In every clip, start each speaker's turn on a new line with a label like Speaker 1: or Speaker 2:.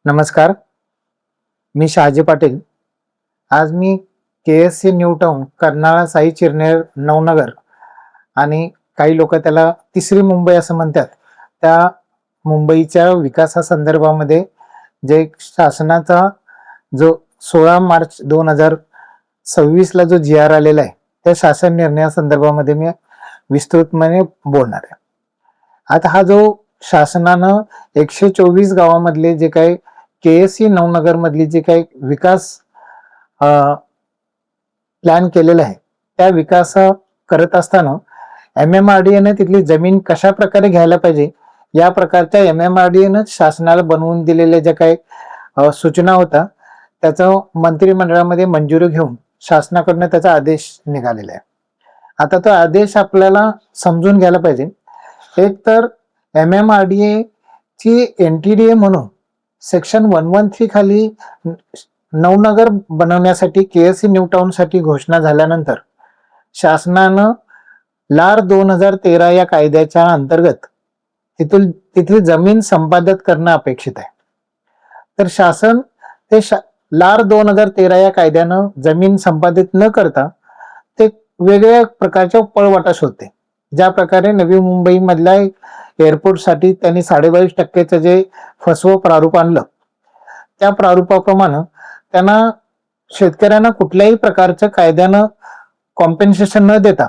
Speaker 1: नमस्कार, मी शहाजी पाटील. आज मी KSC new town, Karnala, Sai Chirner, Navnagar आणि काही लोक त्याला तिसरी मुंबई असं म्हणतात. त्या मुंबईच्या विकासासंदर्भामध्ये जे शासनाचा जो 16 मार्च 2026 ला जो GR आलेला आहे, त्या शासन निर्णयासंदर्भामध्ये मी विस्तृतपणे बोलणार आहे. आता हा जो शासनानं 124 गावामधले जे काही KSC नवनगर मधली जे काही विकास प्लॅन केलेला आहे, त्या विकास करत असताना MMRDA ने तिथली जमीन कशा प्रकारे घ्यायला पाहिजे या प्रकारच्या MMRDA ने शासनाला बनवून दिलेल्या ज्या काही सूचना होता, त्याचं मंत्रिमंडळामध्ये मंजुरी घेऊन शासनाकडनं त्याचा आदेश निघालेला आहे. आता तो आदेश आपल्याला समजून घ्यायला पाहिजे. एक तर MMRDA ची NTDA म्हणून सेक्शन 113 खाली नवनगर बनवण्यासाठी KSC न्यू टाउन साठी घोषणा झाल्यानंतर शासनानं LAR 2013 या कायद्याच्या अंतर्गत तिथली जमीन संपादित करणं अपेक्षित आहे. तर शासन ते LAR 2013 या कायद्यानं जमीन संपादित न करता ते वेगळ्या प्रकारच्या पळवाटा शोधते. ज्या प्रकारे नवी मुंबई मधल्या एअरपोर्ट साठी त्यांनी 22.5% जे फसवं प्रारूप आणलं, त्या प्रारूपाप्रमाणे त्यांना शेतकऱ्यांना कुठल्याही प्रकारचं कायद्यानं कॉम्पेन्सेशन न देता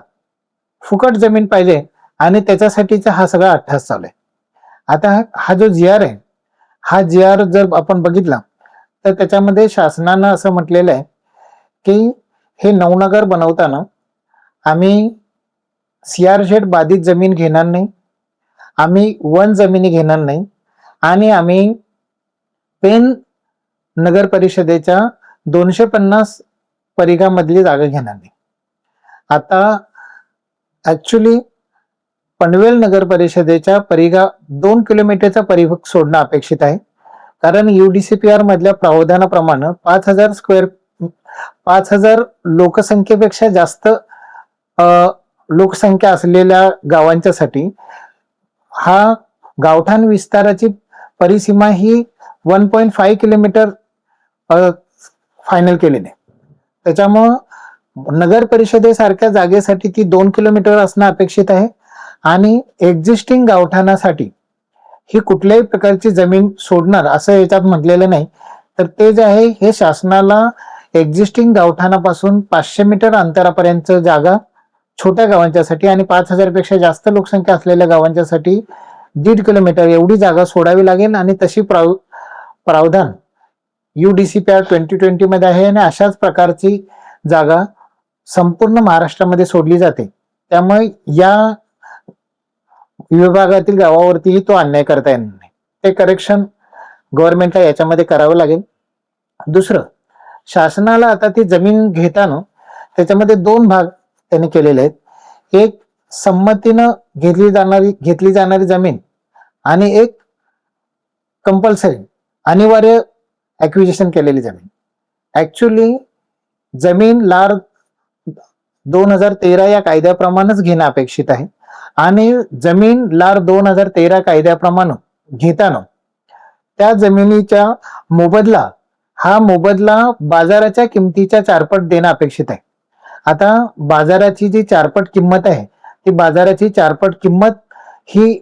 Speaker 1: फुकट जमीन पाहिजे आणि त्याच्यासाठीचा हा सगळा अट्टहास चालू आहे. आता हा जो GR आहे, हा GR जर आपण बघितला तर त्याच्यामध्ये शासनानं असं म्हटलेलं आहे की हे नवनगर बनवताना आम्ही CRZ बाधित जमीन घेणार नाही, आम्ही वन जमिनी घेणार नाही आणि आम्ही पेन नगर परिषदेच्या 250 परिघामधली जागा घेणार नाही. आता ऍक्च्युली पनवेल नगर परिषदेच्या परिघा 2 किलोमीटरचा परिघ सोडणं अपेक्षित आहे. कारण UDCPR मधल्या प्रावधानाप्रमाणे 5,000 लोकसंख्येपेक्षा जास्त लोकसंख्या असलेल्या गावांच्यासाठी हा गावठाण विस्ताराची परिसीमा ही 1.5 किलोमीटर फायनल केलेली आहे. त्याच्यामुळं नगर परिषदेसारख्या जागेसाठी ती 2 किलोमीटर असणं अपेक्षित आहे आणि एक्झिस्टिंग गावठाणासाठी ही कुठल्याही प्रकारची जमीन सोडणार असं याच्यात म्हटलेलं नाही. तर ते जे आहे हे शासनाला एक्झिस्टिंग गावठाणापासून 500 मीटर अंतरापर्यंत जागा छोट्या गावांच्यासाठी आणि 5,000 पेक्षा जास्त लोकसंख्या असलेल्या गावांच्यासाठी 1.5 किलोमीटर एवढी जागा सोडावी लागेल आणि तशी प्रावधान UDCPR 2020 मध्ये आहे आणि अशाच प्रकारची जागा संपूर्ण महाराष्ट्रामध्ये सोडली जाते. त्यामुळे या विभागातील गावावरतीही तो अन्याय करता येणार नाही. ते करेक्शन गव्हर्नमेंटला याच्यामध्ये करावं लागेल. दुसरं, शासनाला आता ती जमीन घेताना त्याच्यामध्ये 2 भाग त्यांनी केलेले आहेत. एक संमतीनं घेतली जाणारी जमीन आणि एक कंपल्सरी अनिवार्य ॲक्विजिशन केलेली जमीन. ऍक्च्युली जमीन LAR 2013 या कायद्याप्रमाणेच घेणं अपेक्षित आहे आणि जमीन LAR 2013 कायद्याप्रमाणे घेताना त्या जमिनीच्या मोबदला बाजाराच्या किमतीच्या 4पट देणं अपेक्षित आहे. आता बाजाराची जी 4पट किंमत आहे, ती बाजाराची 4पट किंमत ही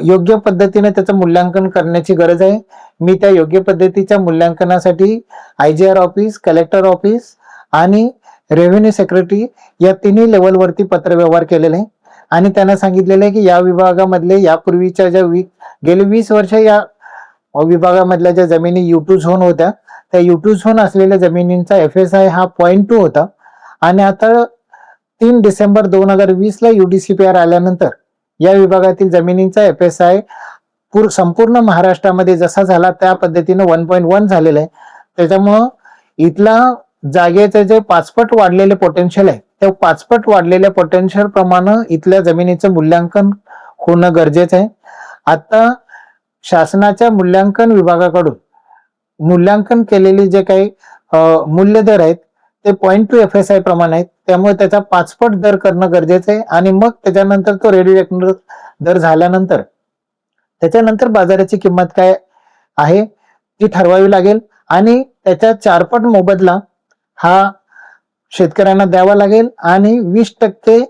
Speaker 1: योग्य पद्धतीने त्याचं मूल्यांकन करण्याची गरज आहे. मी त्या योग्य पद्धतीच्या मूल्यांकनासाठी IGR ऑफिस, कलेक्टर ऑफिस आणि रेव्हेन्यू सेक्रेटरी या तिन्ही लेवलवरती पत्रव्यवहार केलेले आहे आणि त्यांना सांगितलेलं आहे की या विभागामधले यापूर्वीच्या ज्या गेली 20 वर्ष या विभागामधल्या ज्या जमिनी U2 झोन होत्या, त्या U2 झोन असलेल्या जमिनींचा FSI हा 0.2 होता आणि आता 3 डिसेंबर 2020 ला UDCPR आल्यानंतर या विभागातील जमिनींचा FSI संपूर्ण महाराष्ट्रामध्ये जसा झाला त्या पद्धतीने 1.1 झालेला आहे. त्याच्यामुळं इथला जागेचे जे 5 पट वाढलेले पोटेन्शियल आहे, त्या 5 पट वाढलेल्या पोटेन्शियल प्रमाणे इथल्या जमिनीचं मूल्यांकन होणं गरजेचं आहे. आता शासनाच्या मूल्यांकन विभागाकडून मूल्यांकन केलेले जे काही मूल्य दर आहेत ते 0.2 FSI प्रमाणे आहेत. त्यामुळे त्याचा 5 पट दर करणं गरजेचं आहे आणि मग त्याच्यानंतर तो रेडी दर झाल्यानंतर त्याच्यानंतर बाजाराची किंमत काय आहे ती ठरवावी लागेल आणि त्याच्या 4 पट मोबदला हा शेतकऱ्यांना द्यावा लागेल आणि 20%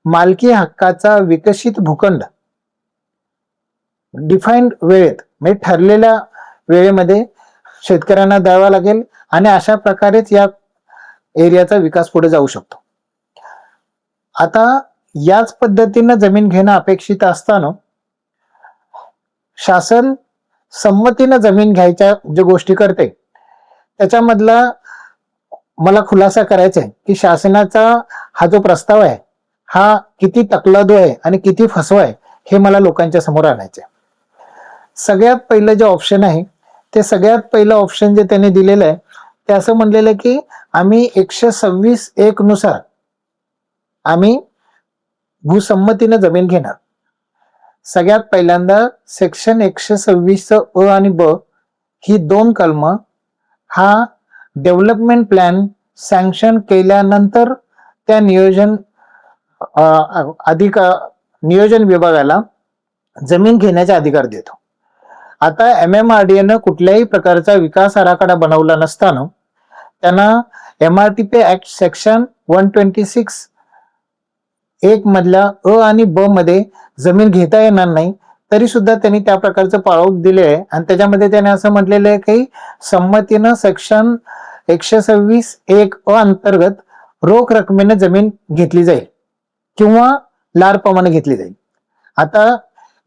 Speaker 1: मालकी हक्काचा विकसित भूखंड डिफाईन्ड वेळेत म्हणजे ठरलेल्या वेळेमध्ये शेतकऱ्यांना द्यावा लागेल आणि अशा प्रकारेच या एरियाचा विकास पुढे जाऊ शकतो. आता याच पद्धतीनं जमीन घेणं अपेक्षित असताना शासन संमतीनं जमीन घ्यायच्या ज्या गोष्टी करते त्याच्यामधला मला खुलासा करायचा आहे की शासनाचा हा जो प्रस्ताव आहे हा किती तकलादू आहे आणि किती फसवा आहे हे मला लोकांच्या समोर आणायचं आहे. सगळ्यात पहिलं जे ऑप्शन आहे ते सगळ्यात पहिलं ऑप्शन जे त्यांनी दिलेलं आहे ते असं म्हणलेलं आहे की आम्ही 126(1) नुसार आम्ही भूसंमतीनं जमीन घेणार. सगळ्यात पहिल्यांदा सेक्शन 126 अ आणि ब ही 2 कलम हा डेव्हलपमेंट प्लॅन सँक्शन केल्यानंतर त्या नियोजन विभागाला जमीन घेण्याचा अधिकार देतो. आता MMRDA कुठल्याही प्रकारचा विकास आराखडा बनवला नसताना त्यांना MRTP ऍक्ट सेक्शन 126(1) मधल्या अ आणि ब मध्ये जमीन घेता येणार नाही, तरी सुद्धा त्यांनी त्या प्रकारचं पाळव दिले आहे आणि त्याच्यामध्ये त्याने असं म्हटलेलं आहे की संमतीनं सेक्शन 126(1) अ अंतर्गत रोख रकमेने जमीन घेतली जाईल किंवा लार प्रमाणे घेतली जाईल. आता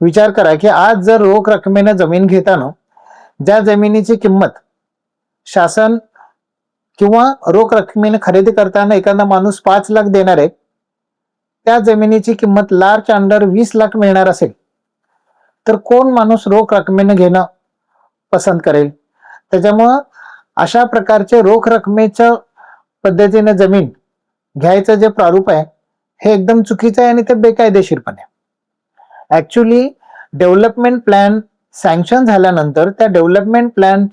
Speaker 1: विचार करा की आज जर रोख रकमेने जमीन घेताना ज्या जमिनीची किंमत शासन किंवा रोख रकमेने खरेदी करताना एखादा माणूस 5 लाख देणार आहे, त्या जमिनीची किंमत लारच्या अंडर 20 लाख मिळणार असेल तर कोण माणूस रोख रकमेने घेणं पसंत करेल? त्याच्यामुळं अशा प्रकारचे रोख रकमेच्या पद्धतीने जमीन घ्यायचं जे प्रारूप आहे हे एकदम चुकीचं आहे आणि ते बेकायदेशीर पण आहे. ऍक्च्युली डेव्हलपमेंट प्लॅन सँक्शन झाल्यानंतर त्या डेव्हलपमेंट प्लॅन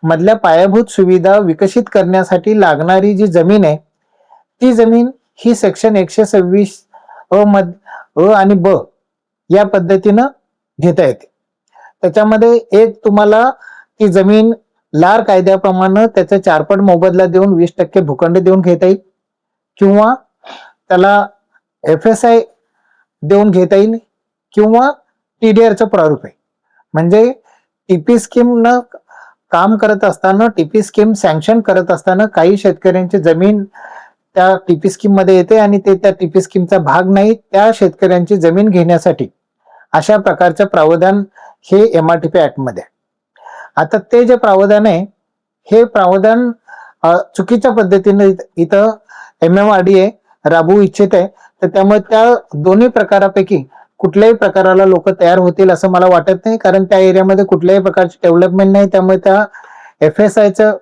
Speaker 1: मधल्या पायाभूत सुविधा विकसित करण्यासाठी लागणारी जी जमीन आहे ती जमीन ही सेक्शन 126 अ आणि ब या पद्धतीनं घेता येते. त्याच्यामध्ये एक तुम्हाला ती जमीन लार कायद्याप्रमाणे त्याचा 4 पट मोबदला देऊन 20% भूखंड देऊन घेता येईल किंवा त्याला FSI देऊन घेता येईल किंवा TDRचं प्रारूप आहे. म्हणजे टीपी स्कीम न काम करत असताना टीपी स्कीम सँक्शन करत असताना काही शेतकऱ्यांची जमीन त्या टीपी स्कीम मध्ये येते आणि ते त्या टीपी स्कीमचा भाग नाही, त्या शेतकऱ्यांची जमीन घेण्यासाठी अशा प्रकारचं प्रावधान हे MRTP ऍक्ट मध्ये. आता ते जे प्रावधान आहे हे प्रावधान चुकीच्या पद्धतीने इथं MMRDA राबवू इच्छित आहे, तर त्यामुळे त्या दोन्ही प्रकारापैकी कुठल्याही प्रकाराला लोक तयार होतील असं मला वाटत नाही, कारण त्या एरियामध्ये कुठल्याही प्रकारची डेव्हलपमेंट नाही. त्यामुळे त्या FSIचं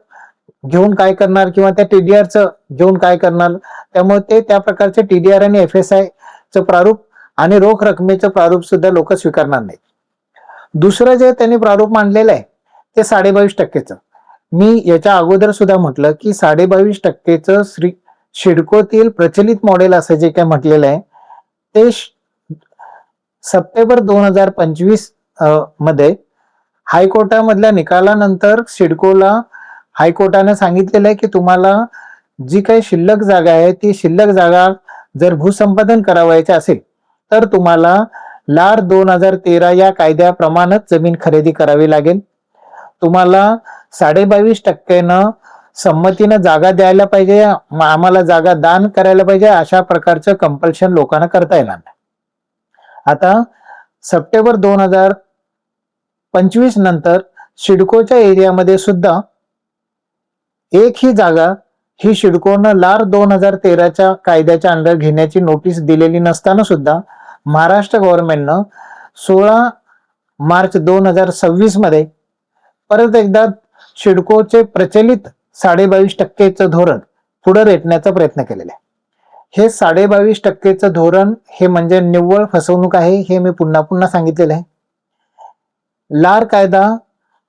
Speaker 1: घेऊन काय करणार किंवा त्या TDRचं घेऊन काय करणार, त्यामुळे ते त्या प्रकारचे TDR आणि FSIचं प्रारूप आणि रोख रकमेचं प्रारूप सुद्धा लोक स्वीकारणार नाहीत. दुसरं जे त्यांनी प्रारूप मांडलेलं आहे ते 22.5%चं. मी याच्या अगोदर सुद्धा म्हटलं की 22.5%चं सिडकोतील प्रचलित मॉडेल असं जे काय म्हटलेलं आहे ते सप्टेंबर 2025 मध्ये हायकोर्टामधल्या निकालानंतर सिडकोला हायकोर्टाने सांगितलेलं आहे की तुम्हाला जी काही शिल्लक जागा आहे ती शिल्लक जागा जर भूसंपादन करावायचे असेल तर तुम्हाला लार 2013 या कायद्याप्रमाणेच जमीन खरेदी करावी लागेल. तुम्हाला 22.5%नं संमतीनं जागा द्यायला पाहिजे, आम्हाला जागा दान करायला पाहिजे, अशा प्रकारचं कंपल्शन लोकांना करता येणार नाही. आता सप्टेंबर 2025 नंतर सिडकोच्या एरियामध्ये सुद्धा एक ही जागा ही सिडकोनं लार 2013च्या कायद्याच्या अंडर घेण्याची नोटीस दिलेली नसताना सुद्धा महाराष्ट्र गव्हर्नमेंटनं 16 मार्च 2026 मध्ये परत एकदा सिडकोचे प्रचलित 22.5%चं धोरण पुढे रेटण्याचा प्रयत्न केलेला आहे. हे 22.5%चं धोरण हे म्हणजे निव्वळ फसवणूक आहे, हे मी पुन्हा पुन्हा सांगितलेलं आहे. लार कायदा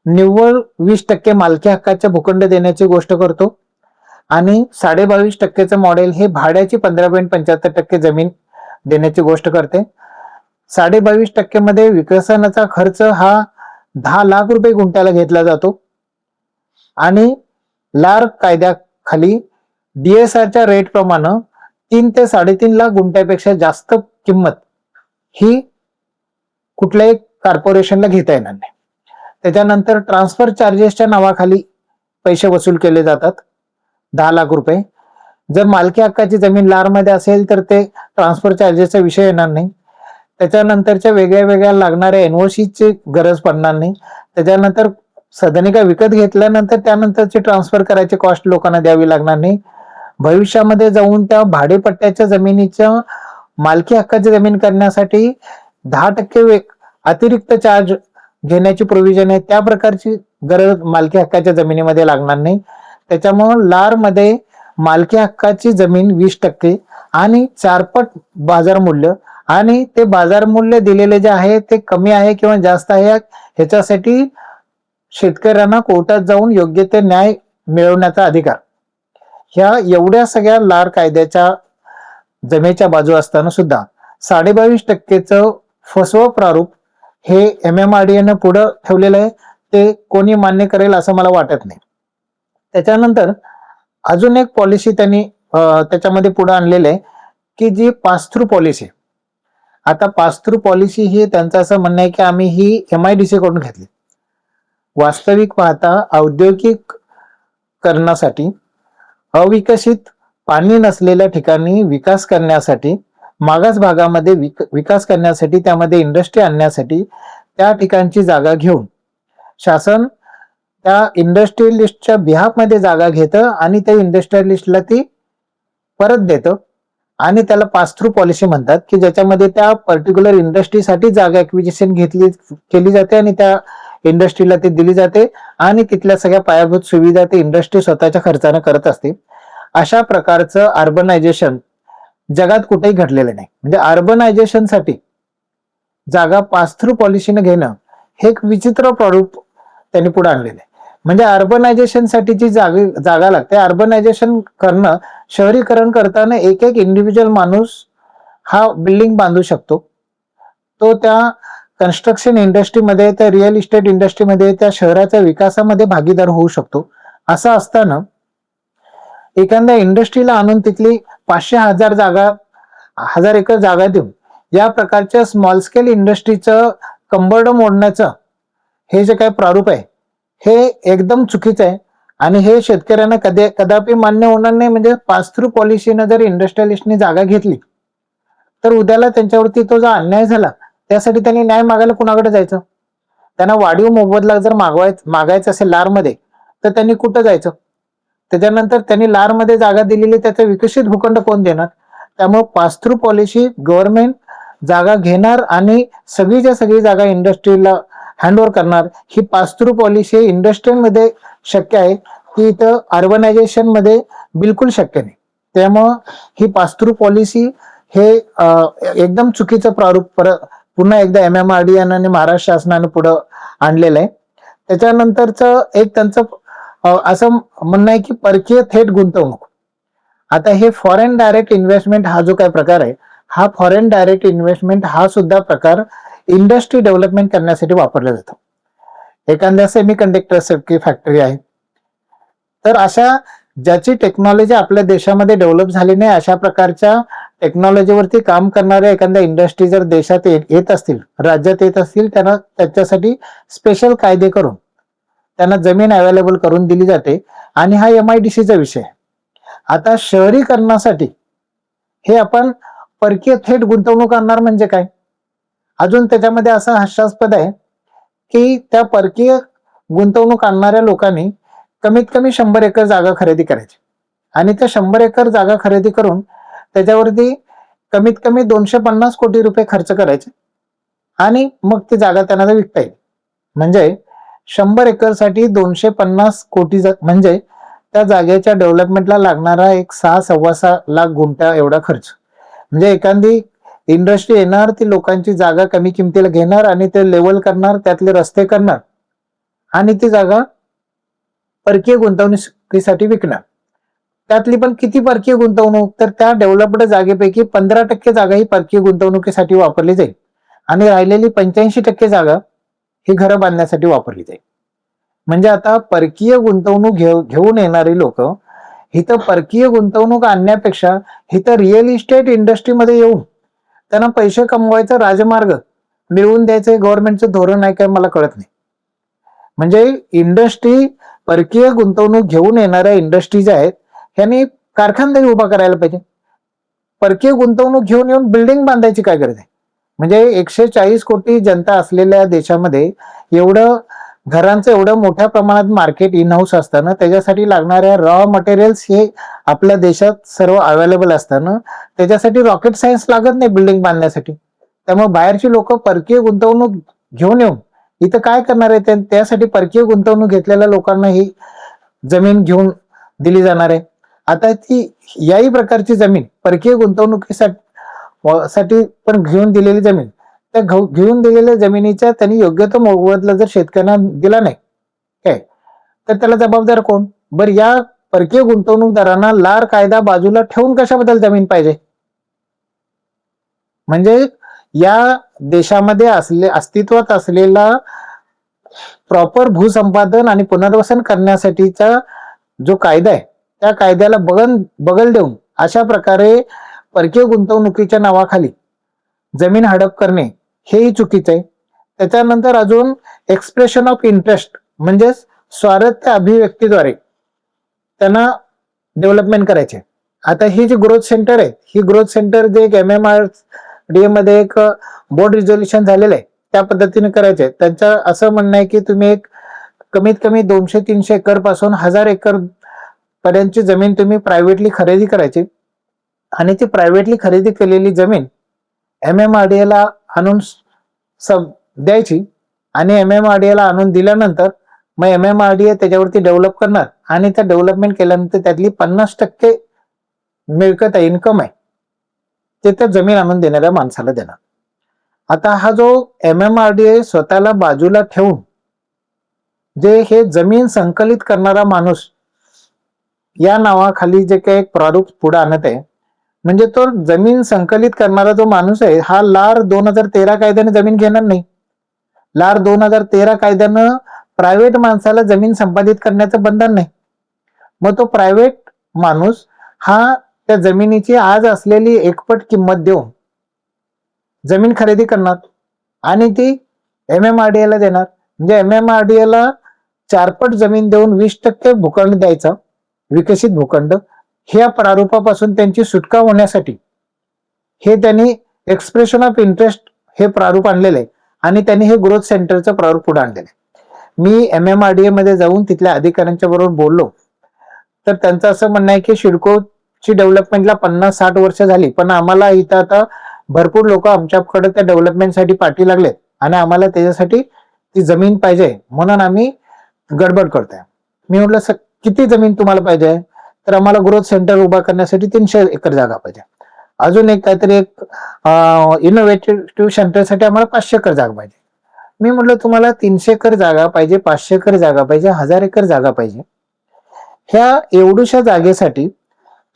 Speaker 1: निव्वळ 20% मालकी हक्काच्या भूखंड देण्याची गोष्ट करतो आणि 22.5%चं मॉडेल हे भाड्याची 15.75% जमीन देण्याची गोष्ट करते. 22.5% मध्ये विकसनाचा खर्च हा 10 लाख रुपये गुंठ्याला घेतला जातो आणि लार कायद्याखाली DSRच्या रेट प्रमाणे 3 ते 3.5 लाख गुंठ्यापेक्षा जास्त किंमत ही कुठल्याही कॉर्पोरेशनला घेता येणार नाही. त्याच्यानंतर ट्रान्सफर चार्जेसच्या नावाखाली पैसे वसूल केले जातात 10 लाख रुपये. जर मालकी हक्काची जमीन लारमध्ये असेल तर ते ट्रान्सफर चार्जेसचा विषय येणार नाही. त्याच्यानंतरच्या वेगळ्या वेगळ्या लागणाऱ्या एनओसीची गरज पडणार नाही. त्याच्यानंतर सदनिका विकत घेतल्यानंतर त्यानंतरची ट्रान्सफर करायची कॉस्ट लोकांना द्यावी लागणार नाही. भविष्यामध्ये जाऊन त्या भाडेपट्ट्याच्या जमिनीच्या मालकी हक्काची जमीन करण्यासाठी 10% अतिरिक्त चार्ज घेण्याची प्रोव्हिजन आहे. त्या प्रकारची गरज मालकी हक्काच्या जमिनीमध्ये लागणार नाही. त्याच्यामुळे लार मध्ये मालकी हक्काची जमीन 20% आणि 4 पट बाजार मूल्य, आणि ते बाजार मूल्य दिलेले जे आहे ते कमी आहे किंवा जास्त आहे ह्याच्यासाठी शेतकऱ्यांना कोर्टात जाऊन योग्य ते न्याय मिळवण्याचा अधिकार. ह्या एवढ्या सगळ्या लार कायद्याच्या जमेच्या बाजू असताना सुद्धा 22.5% फसवं प्रारूप हे MMRDA पुढे ठेवलेलं आहे. ते कोणी मान्य करेल असं मला वाटत नाही. त्याच्यानंतर अजून एक पॉलिसी त्यांनी त्याच्यामध्ये पुढे आणलेलं आहे की जी पास थ्रू पॉलिसी. आता पास थ्रू पॉलिसी ही त्यांचं असं म्हणणं आहे की आम्ही ही MIDC कडून घेतली. वास्तविक पाहता औद्योगिकरणासाठी अविकसित पाणी नसलेल्या ठिकाणी विकास करण्यासाठी, मागास भागामध्ये विकास करण्यासाठी, त्यामध्ये इंडस्ट्री आणण्यासाठी त्या ठिकाणची जागा घेऊन शासन त्या इंडस्ट्रियलिस्टच्या बिहाफमध्ये जागा घेतं आणि त्या इंडस्ट्रियलिस्टला ती परत देतं. आणि त्याला पास थ्रू पॉलिसी म्हणतात की ज्याच्यामध्ये त्या पर्टिक्युलर इंडस्ट्रीसाठी जागा ॲक्विजिशन केली जाते आणि त्या इंडस्ट्रीला ती दिली जाते आणि तिथल्या सगळ्या पायाभूत सुविधा ते इंडस्ट्री स्वतःच्या खर्चाने करत असते. अशा प्रकारचं अर्बनायझेशन जगात कुठेही घडलेलं नाही. म्हणजे अर्बनायझेशनसाठी जागा पास थ्रू पॉलिसीने घेणं हे एक विचित्र प्रारूप त्यांनी पुढे आणलेलं आहे. म्हणजे अर्बनायझेशनसाठी जी जागा लागते, अर्बनायझेशन करणं, शहरीकरण करताना एक इंडिव्हिज्युअल माणूस हा बिल्डिंग बांधू शकतो. तो त्या कन्स्ट्रक्शन इंडस्ट्रीमध्ये, त्या रिअल इस्टेट इंडस्ट्रीमध्ये, त्या शहराच्या विकासामध्ये भागीदार होऊ शकतो. असं असताना एखाद्या इंडस्ट्रीला आणून तिथली 500,000 जागा, 1000 एकर जागा देऊन या प्रकारच्या स्मॉल स्केल इंडस्ट्रीचं कंबरड मोडण्याचं हे जे काही प्रारूप आहे हे एकदम चुकीचं आहे आणि हे शेतकऱ्यांना कदापि मान्य होणार नाही. म्हणजे पास थ्रू पॉलिसीनं जर इंडस्ट्रियलिस्टनी जागा घेतली तर उद्याला त्यांच्यावरती तो जो अन्याय झाला त्यासाठी त्यांनी न्याय मागायला कुणाकडे जायचं? त्यांना वाढीव मोबदला जर मागायचं असेल लारमध्ये तर त्यांनी कुठं जायचं? त्याच्यानंतर त्यांनी लारमध्ये जागा दिलेली, त्याचा विकसित भूखंड कोण देणार? त्यामुळे पास थ्रू पॉलिसी गव्हर्नमेंट जागा घेणार आणि सगळी जागा इंडस्ट्रीला हँडओव्हर करणार. ही पास थ्रू पॉलिसी इंडस्ट्रीमध्ये शक्य आहे, की इथं अर्बनायझेशन मध्ये बिलकुल शक्य नाही. त्यामुळं ही पास थ्रू पॉलिसी हे एकदम चुकीचं प्रारूप पुन्हा एकदा MMRDA आणि महाराष्ट्र शासनाने पुढे आणलेलं आहे. त्याच्यानंतरचं एक त्यांचं असं म्हणणं आहे की परकीय थेट गुंतवणूक. आता हे फॉरेन डायरेक्ट इन्व्हेस्टमेंट हा जो काही प्रकार आहे, हा फॉरेन डायरेक्ट इन्व्हेस्टमेंट हा सुद्धा प्रकार इंडस्ट्री डेव्हलपमेंट करण्यासाठी वापरला जातो. एखाद्या सेमी कंडक्टर फॅक्टरी आहे तर अशा ज्याची टेक्नॉलॉजी आपल्या देशामध्ये डेव्हलप झाली नाही, अशा प्रकारच्या टेक्नॉलॉजीवरती काम करणाऱ्या एखाद्या इंडस्ट्री जर देशात येत असतील, राज्यात येत असतील, त्यांना त्याच्यासाठी स्पेशल कायदे करून त्यांना जमीन अवेलेबल करून दिली जाते आणि हा MIDCचा विषय आहे. आता शहरीकरणासाठी हे आपण परकीय थेट गुंतवणूक आणणार म्हणजे काय? अजून त्याच्यामध्ये असं हास्यास्पद आहे की त्या परकीय गुंतवणूक आणणाऱ्या लोकांनी कमीत कमी 100 एकर जागा खरेदी करायची आणि त्या 100 एकर जागा खरेदी करून त्याच्यावरती कमीत कमी 250 कोटी रुपये खर्च करायचे आणि मग ती जागा त्यांना विकता येईल. म्हणजे 100 एकर साठी 250 कोटी म्हणजे त्या जागेच्या डेव्हलपमेंटला लागणारा एक 6-6.25 लाख गुंठा एवढा खर्च. म्हणजे एखादी इंडस्ट्री येणार, ती लोकांची जागा कमी किमतीला घेणार आणि ते लेवल करणार, त्यातले रस्ते करणार आणि ती जागा परकीय गुंतवणुकीसाठी विकणार. त्यातली पण किती परकीय गुंतवणूक? तर त्या डेव्हलप्ड जागेपैकी 15% जागा ही परकीय गुंतवणुकीसाठी वापरली जाईल आणि राहिलेली 85% जागा ही घरं बांधण्यासाठी वापरली जाईल. म्हणजे आता परकीय गुंतवणूक घेऊन येणारी लोक इथं परकीय गुंतवणूक आणण्यापेक्षा इथं रिअल इस्टेट इंडस्ट्रीमध्ये येऊन त्यांना पैसे कमवायचा राजमार्ग मिळवून द्यायचं गव्हर्नमेंटचं धोरण आहे काय मला कळत नाही. म्हणजे इंडस्ट्री परकीय गुंतवणूक घेऊन येणाऱ्या इंडस्ट्रीज आहेत ह्यांनी कारखानदारी उभा करायला पाहिजे. परकीय गुंतवणूक घेऊन येऊन बिल्डिंग बांधायची काय गरज आहे? म्हणजे 140 कोटी जनता असलेल्या देशामध्ये एवढं घरांचं एवढं मोठ्या प्रमाणात मार्केट इन हाऊस असताना त्याच्यासाठी लागणाऱ्या रॉ मटेरियल्स हे आपल्या देशात सर्व अवेलेबल असताना त्याच्यासाठी रॉकेट सायन्स लागत नाही बिल्डिंग बांधण्यासाठी. त्यामुळे बाहेरची लोक परकीय गुंतवणूक घेऊन येऊन इथं काय करणार आहे? त्यासाठी परकीय गुंतवणूक घेतलेल्या लोकांना ही जमीन घेऊन दिली जाणार आहे. आता ती याही प्रकारची जमीन परकीय गुंतवणुकीसाठी पण घेऊन दिलेली जमीन, त्या घेऊन दिलेल्या जमिनीच्या त्यांनी योग्य तो मोबदला जर शेतकऱ्यांना दिला नाही काय तर त्याला जबाबदार कोण? बरं, या परकीय गुंतवणूकदारांना लार कायदा बाजूला ठेवून कशाबद्दल जमीन पाहिजे? म्हणजे या देशामध्ये अस्तित्वात असलेला प्रॉपर भूसंपादन आणि पुनर्वसन करण्यासाठीचा जो कायदा आहे त्या कायद्याला बगल देऊन अशा प्रकारे परकीय गुंतवणुकीच्या नावाखाली जमीन हडप करणे हेही चुकीचं आहे. त्याच्यानंतर अजून एक्सप्रेशन ऑफ इंटरेस्ट म्हणजे स्वार्थ अभिव्यक्तीद्वारे त्यांना डेव्हलपमेंट करायचे. आता ही जी ग्रोथ सेंटर आहे ही ग्रोथ सेंटर जे एक MMRDA मध्ये एक बोर्ड रिझोल्युशन झालेलं आहे त्या पद्धतीने करायचे. त्यांचं असं म्हणणं आहे की तुम्ही एक कमीत कमी 200-300 एकर पासून 1000 एकर पर्यंतची जमीन तुम्ही प्रायव्हेटली खरेदी करायची आणि ती प्रायव्हेटली खरेदी केलेली जमीन MMRDA ला आणून द्यायची आणि MMRDA ला आणून दिल्यानंतर मग MMRDA त्याच्यावरती डेव्हलप करणार आणि त्या डेव्हलपमेंट केल्यानंतर त्यातली 50% मिळकत आहे, इन्कम आहे, ते त्या जमीन आणून देणाऱ्या माणसाला देणार. आता हा जो MMRDA स्वतःला बाजूला ठेवून जे हे जमीन संकलित करणारा माणूस या नावाखाली जे काही प्रारूप पुढे आणत आहे, म्हणजे तो जमीन संकलित करणारा जो माणूस आहे हा लार 2013 कायद्याने जमीन घेणार नाही. लार 2013 कायद्यानं प्रायव्हेट माणसाला जमीन संपादित करण्याचं बंधन नाही. मग तो प्रायव्हेट माणूस हा त्या जमिनीची आज असलेली एकपट किंमत देऊन जमीन खरेदी करणार आणि ती MMRDA ला देणार. म्हणजे MMRDA ला 4 पट जमीन देऊन 20% भूखंड द्यायचा, विकसित भूखंड. ह्या प्रारूपापासून त्यांची सुटका होण्यासाठी हे त्यांनी एक्सप्रेशन ऑफ इंटरेस्ट हे प्रारूप आणलेलं आहे आणि त्यांनी हे ग्रोथ सेंटरचं प्रारूप पुढे आणलेलं आहे. मी MMRDA मध्ये जाऊन तिथल्या अधिकाऱ्यांच्या बरोबर बोललो तर त्यांचं असं म्हणणं आहे की सिडकोची डेव्हलपमेंटला 50-60 वर्ष झाली पण आम्हाला इथं आता भरपूर लोक आमच्याकडे त्या डेव्हलपमेंटसाठी पाठी लागलेत आणि आम्हाला त्याच्यासाठी ती जमीन पाहिजे म्हणून आम्ही गडबड करतोय. मी म्हटलं किती जमीन तुम्हाला पाहिजे? तर आम्हाला ग्रोथ सेंटर उभा करण्यासाठी 300 एकर जागा पाहिजे. अजून एक काहीतरी एक इनोव्हेटिव्ह सेंटरसाठी आम्हाला 500 एकर जागा पाहिजे. मी म्हटलं तुम्हाला 300 एकर जागा पाहिजे, 500 एकर जागा पाहिजे, 1000 एकर जागा पाहिजे, ह्या एवढ्याशा जागेसाठी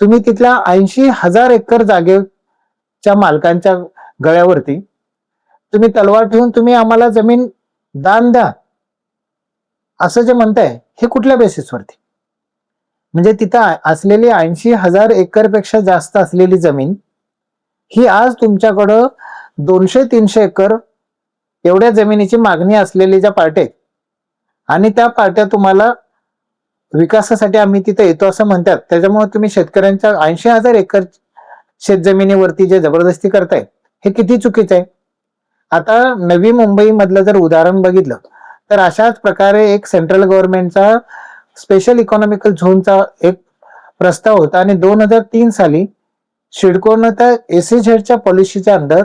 Speaker 1: तुम्ही तिथल्या 80,000 एकर जागेच्या मालकांच्या गळ्यावरती तुम्ही तलवार ठेवून तुम्ही आम्हाला जमीन दान द्या असं जे म्हणताय हे कुठल्या बेसिसवरती? म्हणजे तिथं असलेली 80,000 एकर पेक्षा जास्त असलेली जमीन ही आज तुमच्याकडं 200-300 एकर एवढ्या जमिनीची मागणी असलेली ज्या पार्ट्या आहेत आणि त्या पार्ट्या तुम्हाला विकासासाठी आम्ही तिथे येतो असं म्हणतात, त्याच्यामुळे तुम्ही शेतकऱ्यांच्या 80,000 एकर शेतजमिनीवरती जे जबरदस्ती करताय हे किती चुकीचं आहे. आता नवी मुंबई मधलं जर उदाहरण बघितलं तर अशाच प्रकारे एक सेंट्रल गव्हर्नमेंटचा स्पेशल इकॉनॉमिकल झोनचा एक प्रस्ताव होता आणि 2003 साली सिडकोनं त्या SEZच्या पॉलिसीच्या अंडर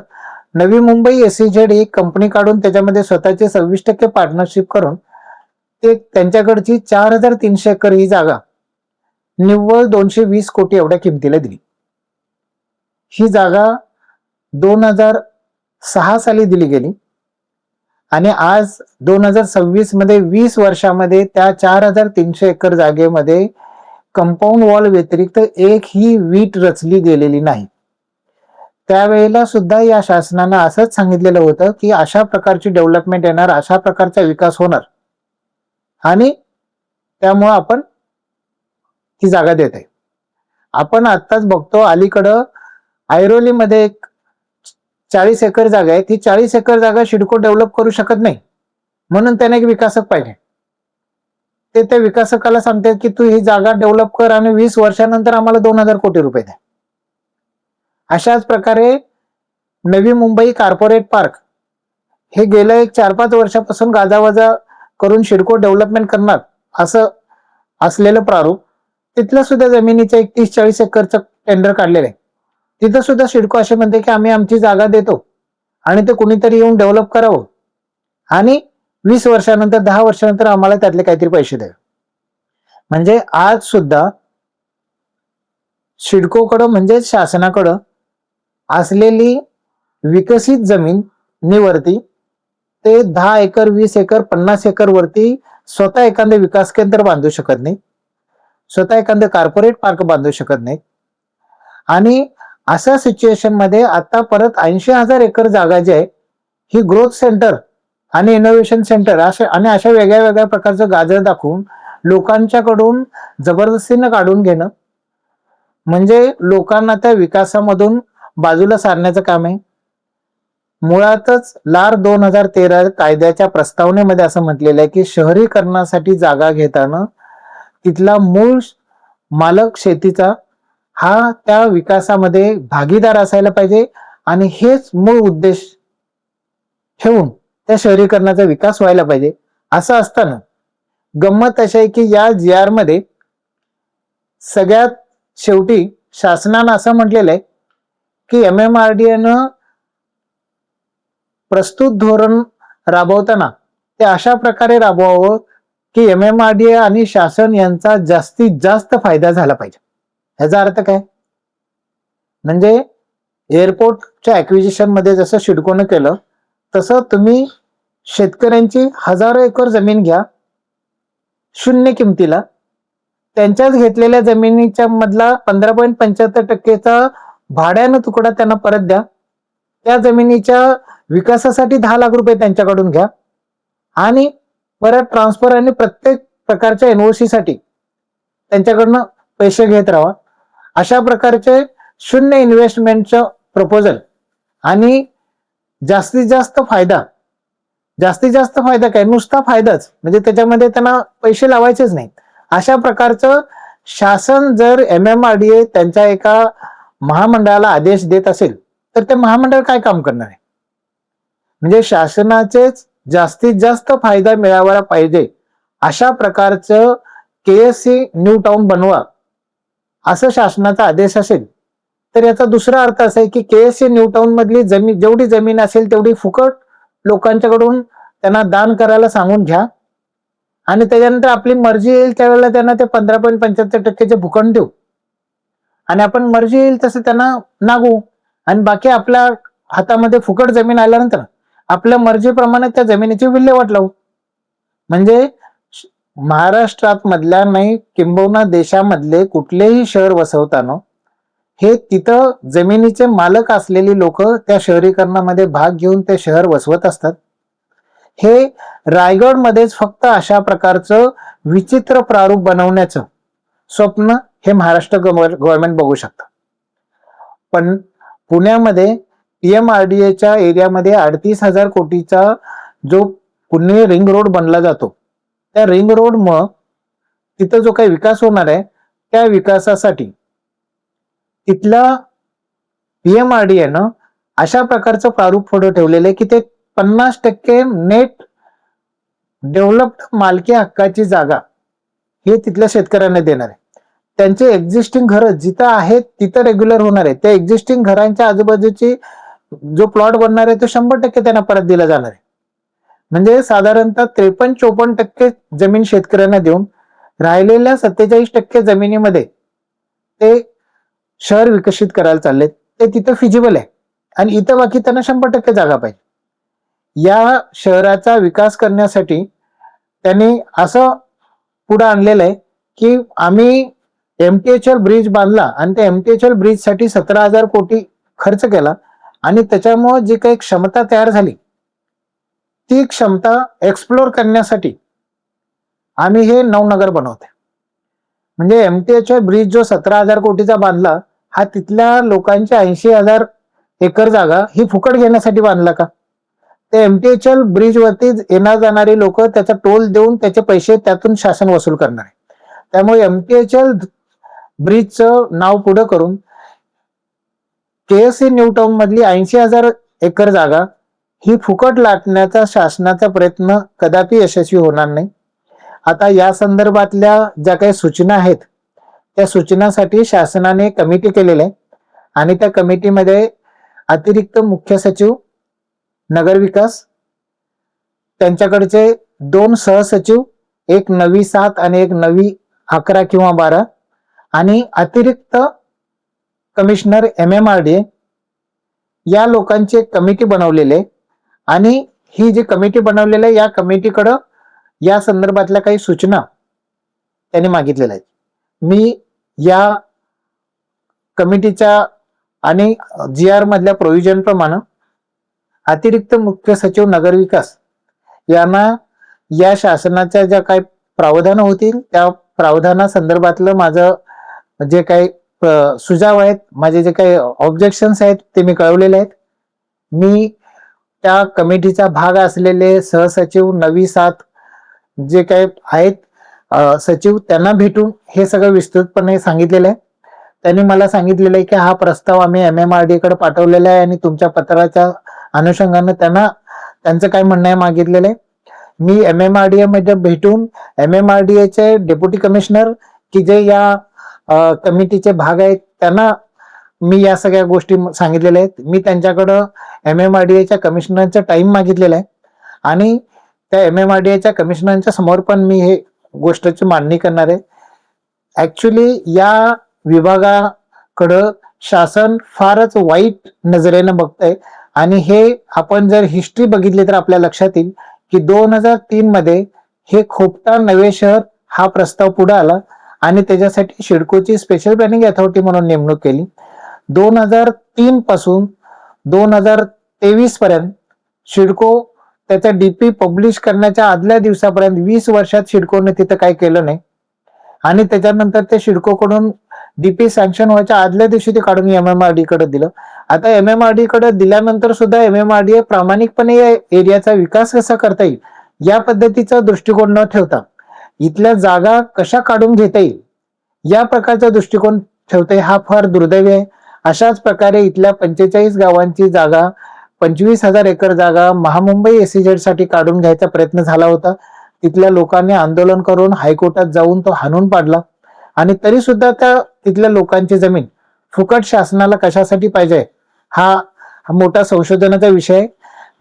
Speaker 1: नवी मुंबई SEZ एक कंपनी काढून त्याच्यामध्ये स्वतःचे 26% पार्टनरशिप करून ते त्यांच्याकडची 4,300 एकर ही जागा निव्वळ 220 कोटी एवढ्या किमतीला दिली. ही जागा 2006 साली दिली गेली आणि आज 2026 मध्ये 20 वर्षामध्ये त्या 4,300 एकर जागेमध्ये कंपाऊंड वॉल व्यतिरिक्त एक ही वीट रचली गेलेली नाही. त्यावेळेला सुद्धा या शासनानं असंच सांगितलेलं होतं की अशा प्रकारची डेव्हलपमेंट येणार, अशा प्रकारचा विकास होणार आणि त्यामुळं आपण ती जागा देत आहे. आपण आत्ताच बघतो अलीकडं ऐरोलीमध्ये एक 40 एकर जागा आहे, ती 40 एकर जागा सिडको डेव्हलप करू शकत नाही, म्हणून त्याने एक विकासक पाहिजे. ते त्या विकासकाला सांगतात की तू ही जागा डेव्हलप कर आणि 20 वर्षानंतर आम्हाला 2,000 कोटी रुपये द्या. अशाच प्रकारे नवी मुंबई कॉर्पोरेट पार्क हे गेल्या एक 4-5 वर्षापासून गाजावाजा करून सिडको डेव्हलपमेंट करणार असं असलेलं प्रारूप, तिथलं सुद्धा जमिनीचं 30-40 एकरचं टेंडर काढलेलं आहे. तिथं सुद्धा सिडको असे म्हणते की आम्ही आमची जागा देतो आणि ते कुणीतरी येऊन डेव्हलप करावं आणि 20 वर्षानंतर 10 वर्षानंतर आम्हाला त्यातले काहीतरी पैसे द्यावे. म्हणजे आज सुद्धा सिडकोकडं म्हणजे शासनाकडं असलेली विकसित जमिनीवरती ते 10 एकर 20 एकर 50 एकर वरती स्वतः एखादं विकास केंद्र बांधू शकत नाही, स्वतः एखादं कॉर्पोरेट पार्क बांधू शकत नाही. आणि अशा सिच्युएशन मध्ये आता परत 80,000 एकर जागा जी आहे ही ग्रोथ सेंटर आणि इनोव्हेशन सेंटर अशा वेगळ्या वेगळ्या प्रकारचं गाजर दाखवून लोकांच्याकडून जबरदस्तीनं काढून घेणं म्हणजे लोकांना त्या विकासामधून बाजूला सारण्याचं काम आहे. मुळातच लार 2013 कायद्याच्या प्रस्तावनेमध्ये असं म्हटलेलं आहे की शहरीकरणासाठी जागा घेताना तिथला मूळ मालक शेतीचा हा त्या विकासामध्ये भागीदार असायला पाहिजे आणि हेच मूळ उद्देश ठेवून त्या शहरीकरणाचा विकास व्हायला पाहिजे. असं असताना गंमत अशी आहे की या GR मध्ये सगळ्यात शेवटी शासनानं असं म्हटलेलं आहे की MMRDA प्रस्तुत धोरण राबवताना ते अशा प्रकारे राबवावं की MMRDA आणि शासन यांचा जास्तीत जास्त फायदा झाला पाहिजे. ह्याचा अर्थ काय? म्हणजे एअरपोर्टच्या ऍक्विजिशन मध्ये जसं सिडकोनं केलं तसं तुम्ही शेतकऱ्यांची हजारो एकर जमीन घ्या शून्य किमतीला, त्यांच्याच घेतलेल्या जमिनीच्या मधला 15.75% भाड्यानं तुकडा त्यांना परत द्या, त्या जमिनीच्या विकासासाठी 10 लाख रुपये त्यांच्याकडून घ्या आणि परत ट्रान्सफर आणि प्रत्येक प्रकारच्या NOC साठी त्यांच्याकडनं पैसे घेत राहा. अशा प्रकारचे शून्य इन्व्हेस्टमेंटचं प्रपोजल आणि जास्तीत जास्त फायदा काय नुसता फायदाच, म्हणजे त्याच्यामध्ये त्यांना पैसे लावायचेच नाही. अशा प्रकारचं शासन जर MMRDA त्यांच्या एका महामंडळाला आदेश देत असेल तर ते महामंडळ काय काम करणार आहे? म्हणजे शासनाचेच जास्तीत जास्त फायदा मिळावा पाहिजे अशा प्रकारचं KSC न्यू टाउन बनवा असं शासनाचा आदेश असेल तर याचा दुसरा अर्थ असा आहे की KSC न्यू टाउन मधली जेवढी जमीन असेल तेवढी फुकट लोकांच्याकडून त्यांना दान करायला सांगून घ्या आणि त्याच्यानंतर आपली मर्जी येईल त्यावेळेला त्यांना ते 15.75% भूखंड देऊ आणि आपण मर्जी येईल तसं त्यांना नागू आणि बाकी आपल्या हातामध्ये फुकट जमीन आल्यानंतर आपल्या मर्जीप्रमाणे त्या जमिनीची विल्हेवाट लावू. म्हणजे महाराष्ट्रात मधल्या नाही किंबहुना देशामधले कुठलेही शहर वसवताना हे तिथं जमिनीचे मालक असलेली लोक त्या शहरीकरणामध्ये भाग घेऊन ते शहर वसवत असतात. हे रायगड मध्येच फक्त अशा प्रकारचं विचित्र प्रारूप बनवण्याचं स्वप्न हे महाराष्ट्र गव्हर्नमेंट बघू शकतं. पण पुण्यामध्ये PMRDAच्या एरियामध्ये 38,000 कोटीचा जो पुणे रिंग रोड बनला जातो त्या रिंग रोड मुळे तिथं जो काही विकास होणार आहे त्या विकासासाठी तिथला PMRDAनं अशा प्रकारचं प्रारूप पुढे ठेवलेलं आहे की ते 50% नेट डेव्हलप्ड मालकी हक्काची जागा हे तिथल्या शेतकऱ्यांना देणार आहे. त्यांचे एक्झिस्टिंग घरं जिथं आहेत तिथं रेग्युलर होणार आहे. त्या एक्झिस्टिंग घरांच्या आजूबाजूची जो प्लॉट बनणार आहे तो 100% त्यांना परत दिला जाणार आहे. म्हणजे साधारणतः 53-54% जमीन शेतकऱ्यांना देऊन राहिलेल्या 47% जमिनीमध्ये ते शहर विकसित करायला चालले. ते तिथं फिजिबल आहे आणि इथं बाकी त्यांना 100% जागा पाहिजे. या शहराचा विकास करण्यासाठी त्यांनी असं पुढे आणलेलं आहे की आम्ही MTHL ब्रिज बांधला आणि त्या MTHL ब्रिज साठी 17,000 कोटी खर्च केला आणि त्याच्यामुळे जी काही क्षमता तयार झाली ती क्षमता एक्सप्लोर करण्यासाठी आम्ही हे नवनगर बनवते. म्हणजे MTHY ब्रिज जो 17,000 कोटीचा बांधला, हा तिथल्या लोकांची 80,000 एकर जागा ही फुकट घेण्यासाठी बांधला का? ते MTHL ब्रिज वरती येणार जाणारी लोक त्याचा टोल देऊन त्याचे पैसे त्यातून शासन वसूल करणार आहे. त्यामुळे MTHL ब्रिजचं नाव पुढे करून KSC न्यू टाउन मधली 80,000 एकर जागा ही फुकट लाटण्याचा शासनाचा प्रयत्न कदापि यशस्वी होणार नाही. आता या संदर्भातल्या ज्या काही सूचना आहेत त्या सूचनासाठी शासनाने कमिटी केलेली आहे आणि त्या कमिटीमध्ये अतिरिक्त मुख्य सचिव नगरविकास, त्यांच्याकडचे 2 सहसचिव, एक नवी 7 आणि एक नवी 11 किंवा 12 आणि अतिरिक्त कमिशनर MMRDA या लोकांची एक कमिटी बनवलेली आहे आणि ही जी कमिटी बनवलेली आहे या कमिटीकडे या संदर्भातल्या काही सूचना त्यांनी मागितलेल्या आहेत. मी या कमिटीच्या आणि GR मधल्या प्रोव्हिजन प्रमाणे अतिरिक्त मुख्य सचिव नगरविकास यांना या शासनाच्या ज्या काही प्रावधान होतील त्या प्रावधानासंदर्भातलं माझं जे काही सुझाव आहेत, माझे जे काही ऑब्जेक्शन्स आहेत ते मी कळवलेले आहेत. मी त्या कमिटीचा भाग असलेले सहसचिव नवी 7 जे काही आहेत सचिव त्यांना भेटून हे सगळं विस्तृतपणे सांगितलेलं आहे. त्यांनी मला सांगितलेलं आहे की हा प्रस्ताव आम्ही MMRDA कडे पाठवलेला आहे आणि तुमच्या पत्राच्या अनुषंगाने त्यांचं काय म्हणणं आहे मागितलेलं आहे. मी MMRDA मध्ये भेटून MMRDA चे डेप्युटी कमिशनर की जे या कमिटीचे भाग आहेत त्यांना मी या सगळ्या गोष्टी सांगितलेल्या आहेत. मी त्यांच्याकडं MMRDA च्या कमिशनरचा टाइम मागितलेला आहे आणि त्या MMRDA च्या कमिशनरच्या समोर पण मी हे गोष्टीची मांडणी करणार आहे. ऍक्च्युली या विभागाकडं शासन फारच वाईट नजरेनं बघतंय आणि हे आपण जर हिस्ट्री बघितली तर आपल्या लक्षात येईल की 2003 मध्ये हे खोपटा नवे शहर हा प्रस्ताव पुढे आला आणि त्याच्यासाठी सिडकोची स्पेशल प्लॅनिंग अथॉरिटी म्हणून नेमणूक केली. 2003 पासून 2023 पर्यंत सिडको त्याचा DP पब्लिश करण्याच्या आदल्या दिवसापर्यंत 20 वर्षात सिडकोने तिथं काय केलं नाही आणि त्याच्यानंतर ते सिडकोकडून DP सँक्शन व्हायच्या आदल्या दिवशी ते काढून MMRDA कडे दिलं. आता MMRDA कडे दिल्यानंतर सुद्धा MMRDA प्रामाणिकपणे या एरियाचा विकास कसा करता येईल या पद्धतीचा दृष्टिकोन न ठेवता इथल्या जागा कशा काढून घेता येईल या प्रकारचा दृष्टिकोन ठेवते, हा फार दुर्दैवी आहे. अशाच प्रकारे इथल्या 45 गावांची जागा 25,000 एकर जागा महामुंबई SEZ साठी काढून घ्यायचा प्रयत्न झाला होता. तिथल्या लोकांनी आंदोलन करून हायकोर्टात जाऊन तो हाणून पाडला आणि तरी सुद्धा त्या तिथल्या लोकांची जमीन फुकट शासनाला कशासाठी पाहिजे हा मोठा संशोधनाचा विषय.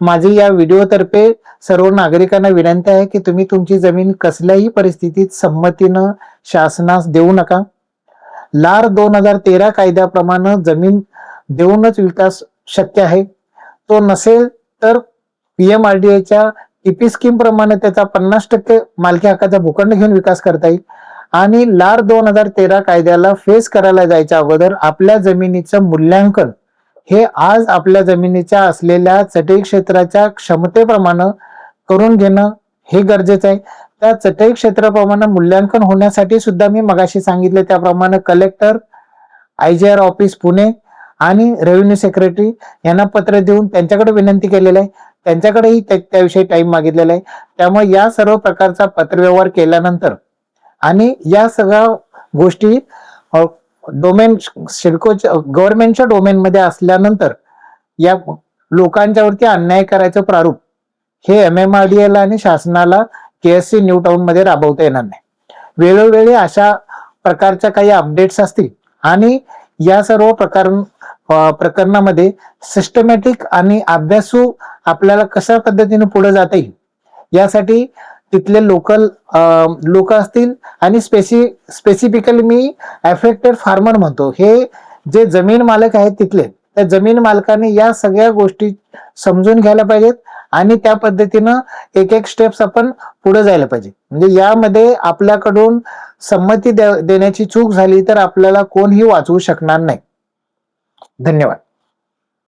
Speaker 1: माझी या व्हिडिओतर्फे सर्व नागरिकांना विनंती आहे की तुम्ही तुमची जमीन कसल्याही परिस्थितीत संमतीनं शासनास देऊ नका. लार 2013 कायद्याप्रमाणे जमीन देऊनच विकास शक्य आहे. तो नसेल तर PMRDAच्या TP स्कीम प्रमाणे त्याचा 50% मालकी हक्काचा भूखंड घेऊन विकास करता येईल आणि लार 2013 कायद्याला फेस करायला जायच्या अगोदर आपल्या जमिनीचं मूल्यांकन हे आज आपल्या जमिनीच्या असलेल्या चटई क्षेत्राच्या क्षमतेप्रमाणे करून घेणं हे गरजेचं आहे. त्या चटई क्षेत्राप्रमाणे मूल्यांकन होण्यासाठी सुद्धा मी मगाशी सांगितले त्याप्रमाणे कलेक्टर, IGR ऑफिस पुणे आणि रेव्हेन्यू सेक्रेटरी यांना पत्र देऊन त्यांच्याकडे विनंती केलेली आहे. त्यांच्याकडेही त्याविषयी टाइम मागितलेला आहे. त्यामुळे या सर्व प्रकारचा पत्रव्यवहार केल्यानंतर आणि या सगळ्या गोष्टी डोमेन सिडकोच्या गव्हर्नमेंटच्या डोमेन मध्ये असल्यानंतर या लोकांच्या वरती अन्याय करायचं प्रारूप हे MMRDA ला आणि शासनाला KSC न्यू टाउन मध्ये राबवता येणार नाही. वेळोवेळी अशा प्रकारच्या काही अपडेट्स असतील आणि या सर्व प्रकरणामध्ये सिस्टमॅटिक आणि अभ्यासू आपल्याला कशा पद्धतीने पुढे जाता येईल यासाठी तिथले लोक असतील आणि स्पेसिफिकली मी अफेक्टेड फार्मर म्हणतो, हे जे जमीन मालक आहेत तिथले त्या जमीन मालकाने या सगळ्या गोष्टी समजून घ्यायला पाहिजेत आणि त्या पद्धतीनं एक एक स्टेप्स आपण पुढे जायला पाहिजे. म्हणजे यामध्ये आपल्याकडून संमती देण्याची चूक झाली तर आपल्याला कोणही वाचवू शकणार नाही. धन्यवाद.